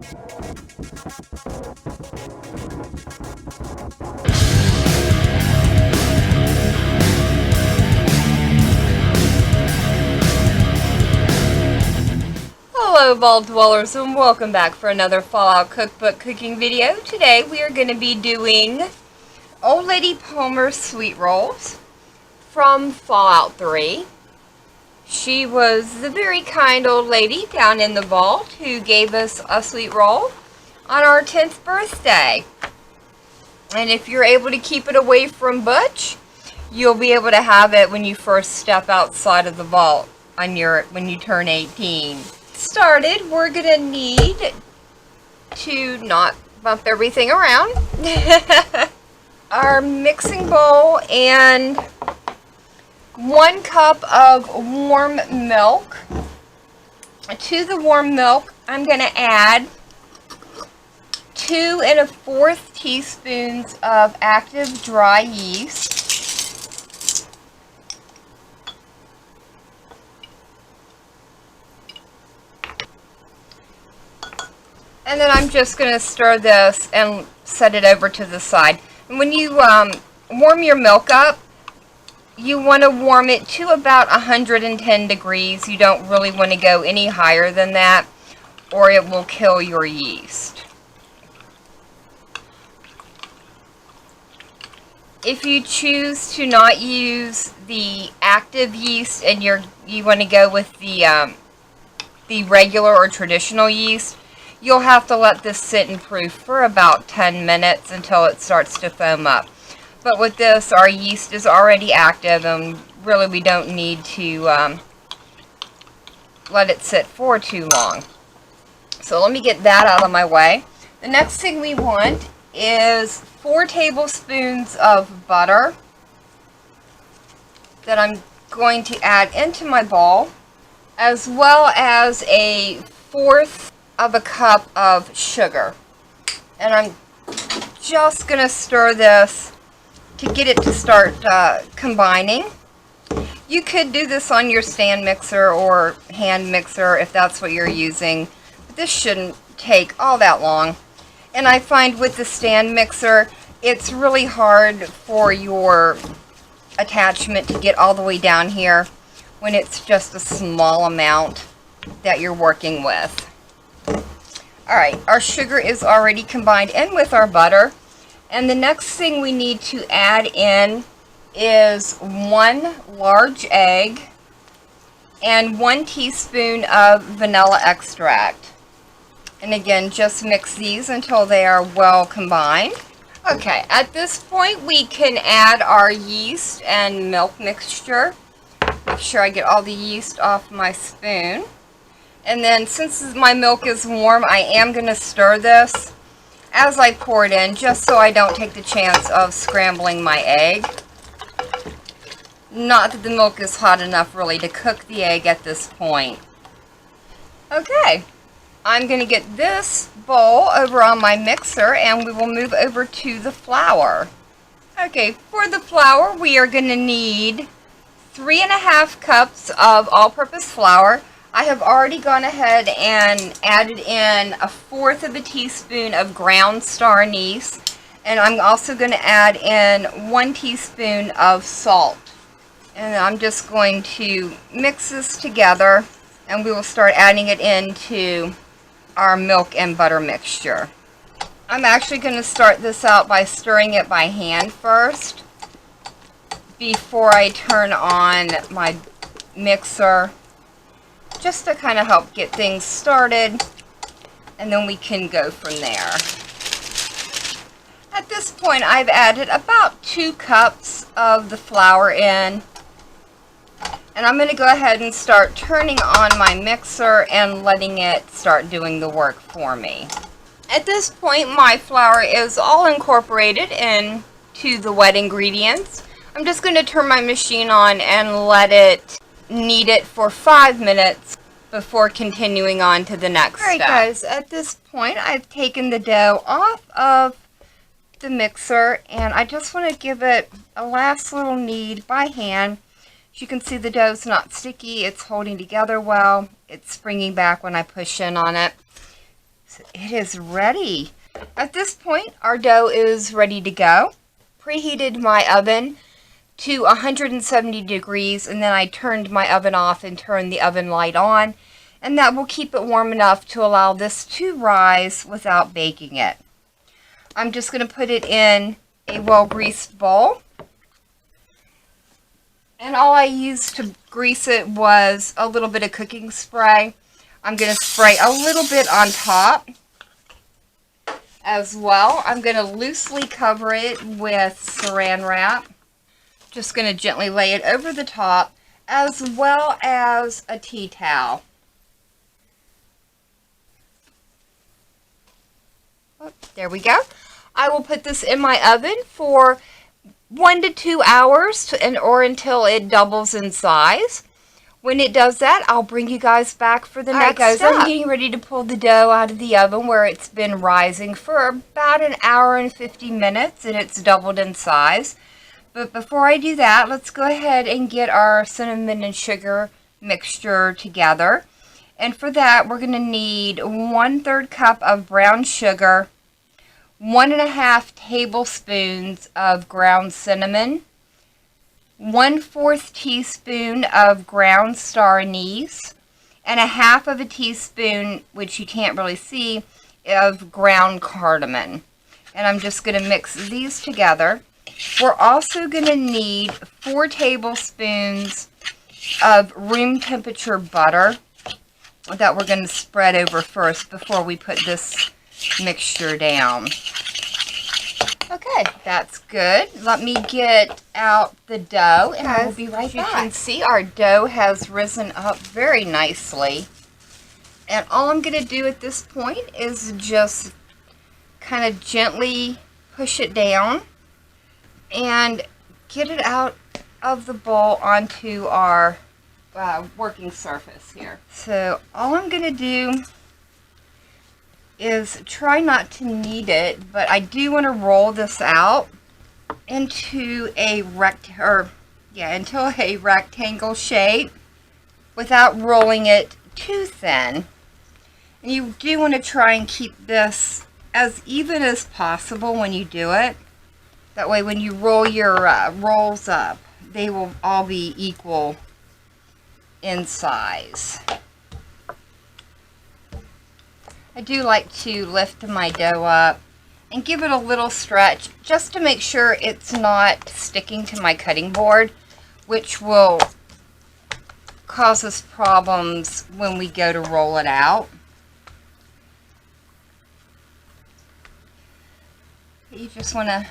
Hello Vault Dwellers, and welcome back for another Fallout Cookbook cooking video. Today we are going to be doing Old Lady Palmer's sweet rolls from Fallout 3. She was the very kind old lady down in the vault who gave us a sweet roll on our 10th birthday. And if you're able to keep it away from Butch, you'll be able to have it when you first step outside of the vault on when you turn 18. Started, we're gonna need to not bump everything around. Our mixing bowl and 1 cup of warm milk. To the warm milk, I'm gonna add 2 1/4 teaspoons of active dry yeast. And then I'm just going to stir this and set it over to the side. And when you warm your milk up, you want to warm it to about 110 degrees. You don't really want to go any higher than that, or it will kill your yeast. If you choose to not use the active yeast and you want to go with the regular or traditional yeast, you'll have to let this sit and proof for about 10 minutes until it starts to foam up. But with this, our yeast is already active, and really we don't need to let it sit for too long. So let me get that out of my way. The next thing we want is 4 tablespoons of butter that I'm going to add into my bowl, as well as a 1/4 of a cup of sugar. And I'm just going to stir this to get it to start combining. You could do this on your stand mixer or hand mixer if that's what you're using, but this shouldn't take all that long. And I find with the stand mixer, it's really hard for your attachment to get all the way down here when it's just a small amount that you're working with. Alright, our sugar is already combined in with our butter, and the next thing we need to add in is 1 large egg and 1 teaspoon of vanilla extract. And again, just mix these until they are well combined. Okay, at this point we can add our yeast and milk mixture. Make sure I get all the yeast off my spoon. And then since my milk is warm, I am going to stir this as I pour it in, just so I don't take the chance of scrambling my egg. Not that the milk is hot enough really to cook the egg at this point. Okay, I'm going to get this bowl over on my mixer, and we will move over to the flour. Okay, for the flour we are going to need 3 1/2 cups of all-purpose flour. I have already gone ahead and added in a 1/4 of a teaspoon of ground star anise, and I'm also going to add in 1 teaspoon of salt. And I'm just going to mix this together, and we will start adding it into our milk and butter mixture. I'm actually going to start this out by stirring it by hand first before I turn on my mixer, just to kind of help get things started, and then we can go from there. At this point, I've added about 2 cups of the flour in, and I'm going to go ahead and start turning on my mixer and letting it start doing the work for me. At this point, my flour is all incorporated into the wet ingredients. I'm just going to turn my machine on and let it knead it for 5 minutes before continuing on to the next step. Alright guys, at this point I've taken the dough off of the mixer, and I just want to give it a last little knead by hand. As you can see, the dough's not sticky, it's holding together well, it's springing back when I push in on it. So it is ready. At this point, our dough is ready to go. Preheated my oven to 170 degrees, and then I turned my oven off and turned the oven light on, and that will keep it warm enough to allow this to rise without baking it. I'm just going to put it in a well-greased bowl, and all I used to grease it was a little bit of cooking spray. I'm going to spray a little bit on top as well. I'm going to loosely cover it with saran wrap. Just going to gently lay it over the top, as well as a tea towel. Oh, there we go. I will put this in my oven for 1 to 2 hours or until it doubles in size. When it does that, I'll bring you guys back for the next step. I'm getting ready to pull the dough out of the oven where it's been rising for about an hour and 50 minutes, and it's doubled in size. But before I do that, let's go ahead and get our cinnamon and sugar mixture together. And for that, we're going to need 1/3 cup of brown sugar, 1.5 tablespoons of ground cinnamon, 1/4 teaspoon of ground star anise, and 1/2 teaspoon, which you can't really see, of ground cardamom. And I'm just going to mix these together. We're also going to need 4 tablespoons of room temperature butter that we're going to spread over first before we put this mixture down. Okay, that's good. Let me get out the dough and we'll be right back. As you can see, our dough has risen up very nicely. And all I'm going to do at this point is just kind of gently push it down and get it out of the bowl onto our working surface here. So all I'm going to do is try not to knead it, but I do want to roll this out into a rectangle shape without rolling it too thin. And you do want to try and keep this as even as possible when you do it. That way when you roll your rolls up, they will all be equal in size. I do like to lift my dough up and give it a little stretch just to make sure it's not sticking to my cutting board, which will cause us problems when we go to roll it out. You just want to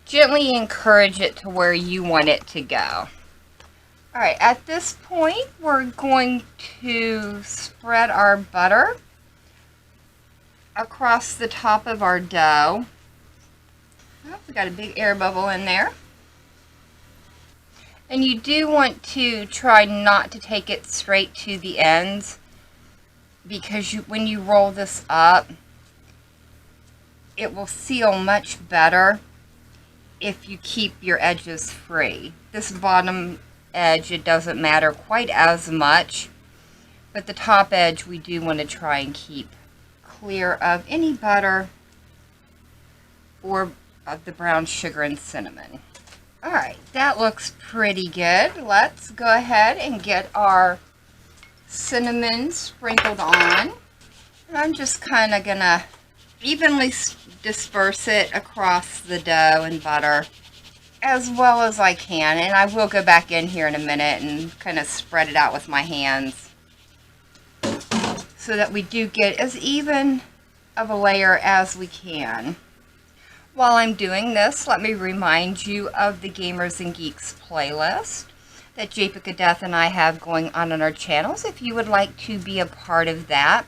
gently encourage it to where you want it to go. Alright, at this point we're going to spread our butter across the top of our dough. Oh, we got a big air bubble in there. And you do want to try not to take it straight to the ends, because when you roll this up, it will seal much better if you keep your edges free. This bottom edge, it doesn't matter quite as much, but the top edge we do want to try and keep clear of any butter or of the brown sugar and cinnamon. Alright, that looks pretty good. Let's go ahead and get our cinnamon sprinkled on. And I'm just kind of gonna evenly disperse it across the dough and butter as well as I can. And I will go back in here in a minute and kind of spread it out with my hands so that we do get as even of a layer as we can. While I'm doing this, let me remind you of the Gamers and Geeks playlist that Japika Death and I have going on our channels. If you would like to be a part of that,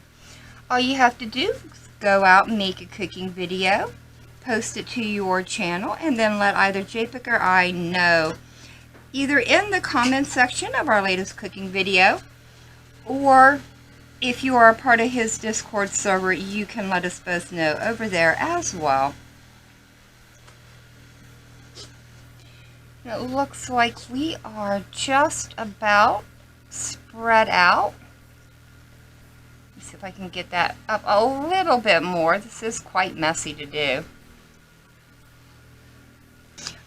all you have to do is go out and make a cooking video, post it to your channel, and then let either Japika or I know, either in the comment section of our latest cooking video, or if you are a part of his Discord server, you can let us both know over there as well. It looks like we are just about spread out. See if I can get that up a little bit more. This is quite messy to do.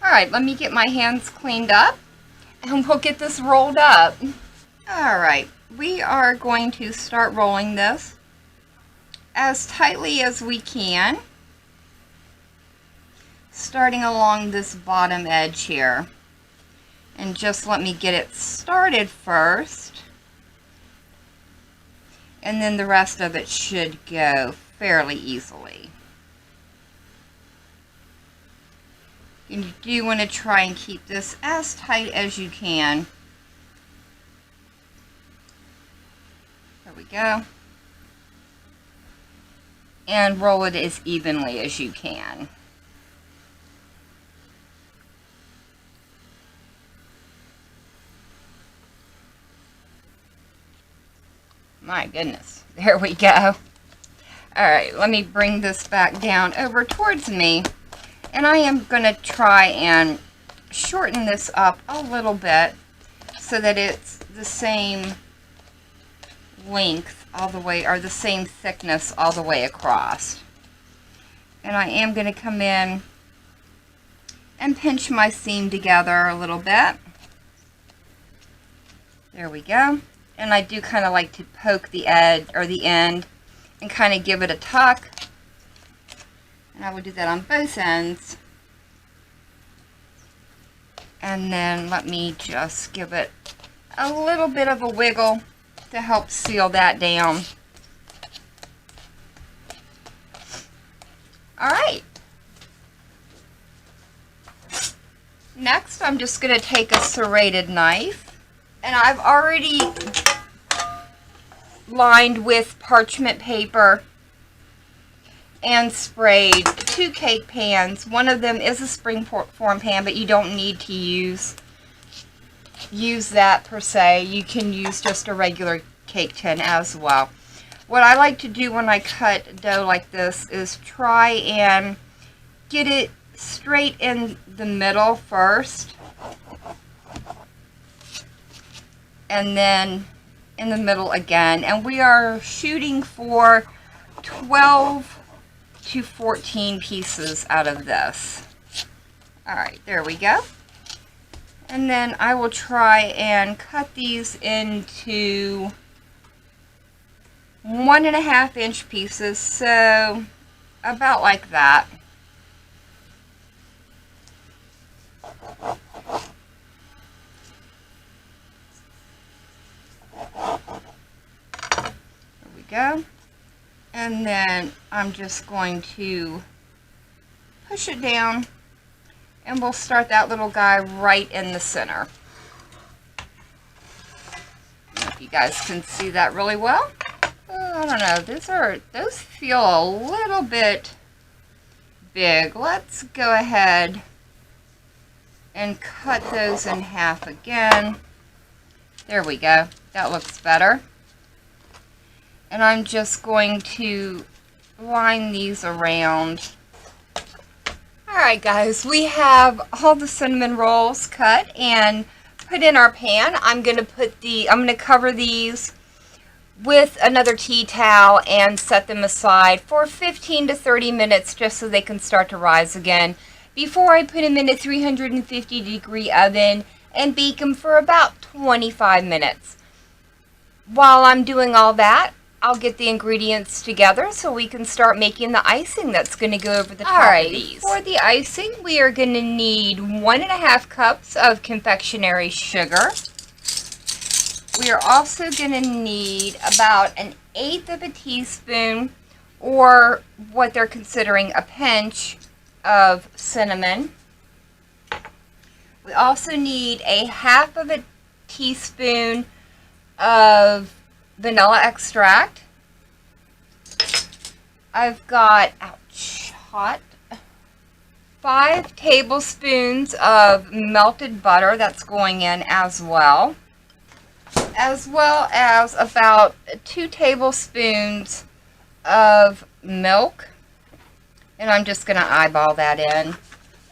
Alright, let me get my hands cleaned up and we'll get this rolled up. Alright, we are going to start rolling this as tightly as we can, starting along this bottom edge here. And just let me get it started first, and then the rest of it should go fairly easily. And you do want to try and keep this as tight as you can. There we go. And roll it as evenly as you can. My goodness, there we go. Alright, let me bring this back down over towards me. And I am going to try and shorten this up a little bit so that it's the same length all the way, or the same thickness all the way across. And I am going to come in and pinch my seam together a little bit. There we go. And I do kind of like to poke the edge or the end and kind of give it a tuck. And I will do that on both ends. And then let me just give it a little bit of a wiggle to help seal that down. Alright. Next, I'm just going to take a serrated knife. And I've already lined with parchment paper and sprayed 2 cake pans. One of them is a springform pan, but you don't need to use that per se. You can use just a regular cake tin as well. What I like to do when I cut dough like this is try and get it straight in the middle first, and then in the middle again. And we are shooting for 12 to 14 pieces out of this. Alright, there we go. And then I will try and cut these into 1.5 inch pieces, so about like that. There we go. And then I'm just going to push it down, and we'll start that little guy right in the center. I don't know if you guys can see that really well. I don't know, those feel a little bit big. Let's go ahead and cut those in half again. There we go. That looks better. And I'm just going to line these around. Alright guys, we have all the cinnamon rolls cut and put in our pan. I'm going to cover these with another tea towel and set them aside for 15 to 30 minutes just so they can start to rise again before I put them in a 350-degree oven and bake them for about 25 minutes. While I'm doing all that, I'll get the ingredients together so we can start making the icing that's going to go over the top of these. For the icing, we are going to need 1.5 cups of confectionery sugar. We are also going to need about 1/8 of a teaspoon, or what they're considering a pinch, of cinnamon. We also need 1/2 of a teaspoon of vanilla extract. I've got, 5 tablespoons of melted butter that's going in as well as about 2 tablespoons of milk. And I'm just going to eyeball that in.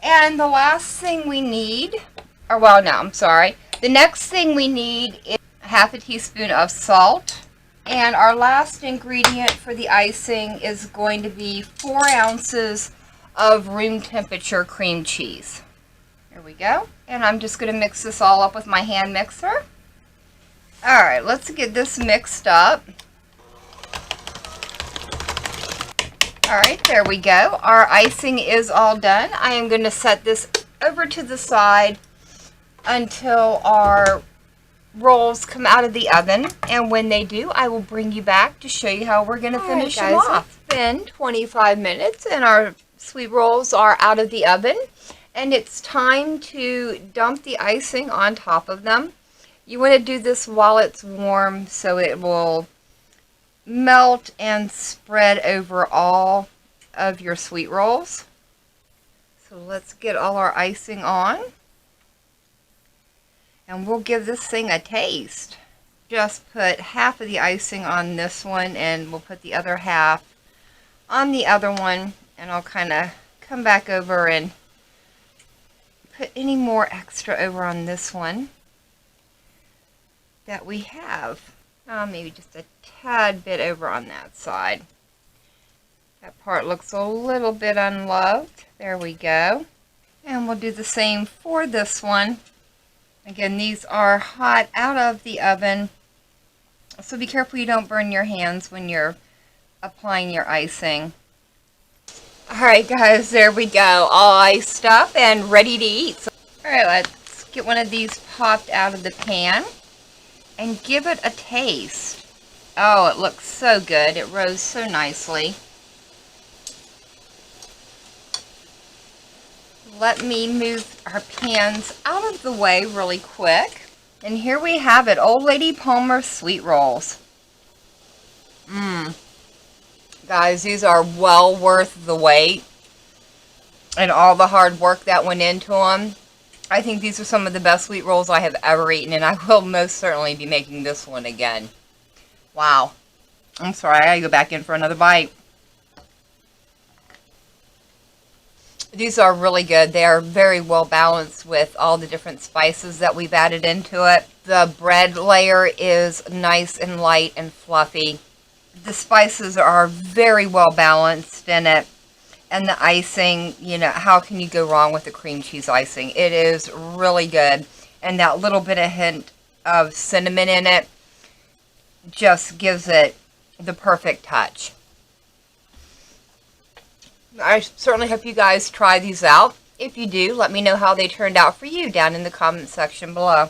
And the last thing we need, the next thing we need is 1/2 teaspoon of salt. And our last ingredient for the icing is going to be 4 ounces of room temperature cream cheese. Here we go. And I'm just going to mix this all up with my hand mixer. Alright, let's get this mixed up. Alright, there we go. Our icing is all done. I am going to set this over to the side until our rolls come out of the oven, and when they do, I will bring you back to show you how we're going to finish them off. It's been 25 minutes and our sweet rolls are out of the oven, and it's time to dump the icing on top of them. You want to do this while it's warm so it will melt and spread over all of your sweet rolls. So let's get all our icing on. And we'll give this thing a taste. Just put half of the icing on this one, and we'll put the other half on the other one. And I'll kind of come back over and put any more extra over on this one that we have. Maybe just a tad bit over on that side. That part looks a little bit unloved. There we go. And we'll do the same for this one. Again, these are hot out of the oven, so be careful you don't burn your hands when you're applying your icing. Alright guys, there we go, all iced up and ready to eat. So, alright, let's get one of these popped out of the pan and give it a taste. Oh, it looks so good. It rose so nicely. Let me move our pans out of the way really quick. And here we have it, Old Lady Palmer sweet rolls. Guys, these are well worth the wait and all the hard work that went into them. I think these are some of the best sweet rolls I have ever eaten, and I will most certainly be making this one again. Wow. I'm sorry, I gotta go back in for another bite. These are really good. They are very well balanced with all the different spices that we've added into it. The bread layer is nice and light and fluffy. The spices are very well balanced in it. And the icing, you know, how can you go wrong with the cream cheese icing? It is really good. And that little bit of hint of cinnamon in it just gives it the perfect touch. I certainly hope you guys try these out. If you do, let me know how they turned out for you down in the comment section below.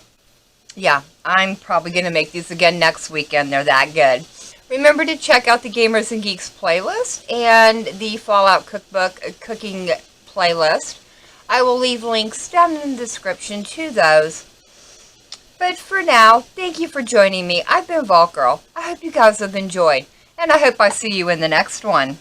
Yeah, I'm probably going to make these again next weekend. They're that good. Remember to check out the Gamers and Geeks playlist and the Fallout Cookbook cooking playlist. I will leave links down in the description to those. But for now, thank you for joining me. I've been Vault Girl. I hope you guys have enjoyed, and I hope I see you in the next one.